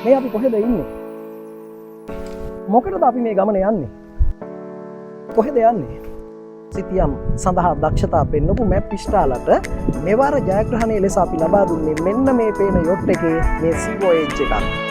මේ අපි කොහෙද ඉන්නේ? මොකටද අපි මේ ගමන යන්නේ? කොහෙද යන්නේ? සිතියම් සඳහා දක්ෂතා පෙන්වපු මැප් ඉස්ටාලට මෙවර ජයග්‍රහණය ලෙස අපි ලබා දුන්නේ මෙන්න මේ පේන යොට් එකේ මේ සීවෝයේජ් එකක්.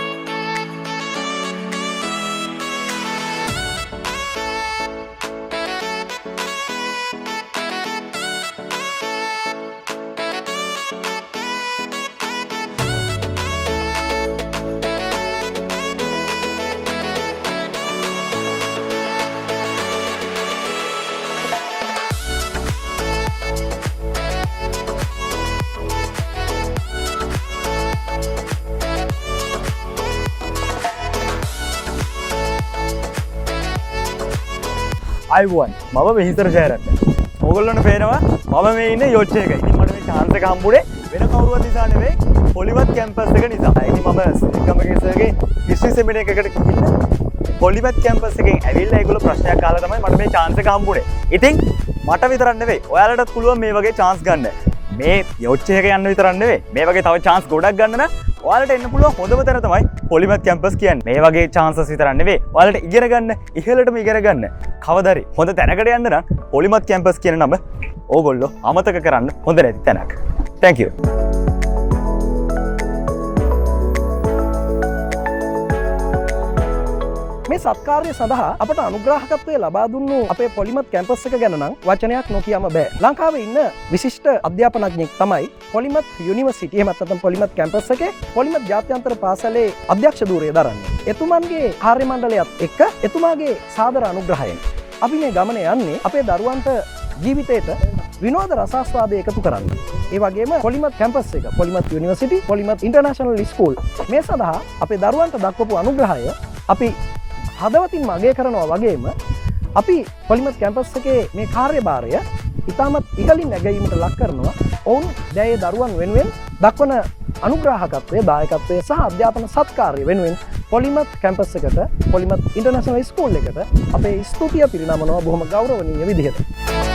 අයිබුවන් මම මෙහිතර ශයරන්න ඔගොල්ලොන්ට පේනවා මම මේ ඉන්නේ යොට් එකේ. ඉතින් මට මේ chance එක හම්බුනේ වෙන කවුරුවත් නිසා නෙවෙයි පොලිමත් කැම්පස් එක නිසා. ඉතින් මම සිංගමගේසර්ගේ හිස්ටරි සෙමිනාර් එකකට ගිහින් පොලිමත් කැම්පස් එකෙන් ඇවිල්ලා ඒගොල්ලෝ ප්‍රශ්නයක් අහලා තමයි මට මේ chance එක හම්බුනේ. ඉතින් මට විතරක් නෙවෙයි ඔයාලටත් පුළුවන් මේ වගේ chance ගන්න. මේ යොට් එක යන්න විතරක් නෙවෙයි මේ වගේ තව chance ගොඩක් ගන්න නම් ඔයාලට එන්න පුළුවන් හොඳම තැන තමයි පොලිමත් කැම්පස් කියන්නේ. මේ වගේ chances විතරක් නෙවෙයි ඔයාලට ඉගෙන ගන්න ඉහළටම ඉගෙන ගන්න කවදාරි හොඳ තැනකට යන්න නම් පොලිමත් කැම්පස් කියන නම ඕගොල්ලෝ අමතක කරන්න හොඳ නැති තැනක්. Thank you. මේ සත්කාරය සඳහා අපට අනුග්‍රාහකත්වය ලබා දුන්නු අපේ පොලිමත් කැම්පස් එක ගැන නම් වචනයක් නොකියම බෑ. ලංකාවේ ඉන්න විශිෂ්ට අධ්‍යාපනඥයෙක් තමයි පොලිමත් යුනිවර්සිටි එහෙමත් නැත්නම් පොලිමත් කැම්පස් එකේ පොලිමත් ජාත්‍යන්තර පාසලේ අධ්‍යක්ෂ ධූරය දරන්නේ. එතුමන්ගේ කාර්ය මණ්ඩලයත් එක්ක එතුමාගේ සාදර අනුග්‍රහයෙන් අපි මේ ගමන යන්නේ අපේ දරුවන්ට ජීවිතේට විනෝද රසාස්වාදය එකතු කරන්න. ඒ වගේම පොලිමත් කැම්පස් එක, පොලිමත් යුනිවර්සිටි, පොලිමත් ඉන්ටර්නැෂනල් ස්කූල් මේ සඳහා අපේ දරුවන්ට දක්වපු අනුග්‍රහය අපි හදවතින් මගේ කරනවා වගේම අපි පොලිමත් කැම්පස් එකේ මේ කාර්යභාරය ඉතාමත් ඉහළින් නැගීමට ලක් කරනවා. ඔවුන් දැයේ දරුවන් වෙනුවෙන් දක්වන අනුග්‍රාහකත්වය, දායකත්වය සහ අධ්‍යාපන සත්කාරය වෙනුවෙන් පොලිමත් කැම්පස් එකට, පොලිමත් ඉන්ටර්නැෂනල් ස්කූල් එකට අපේ ස්තුතිය පිරිනමනවා බොහොම ගෞරවනීය විදිහට.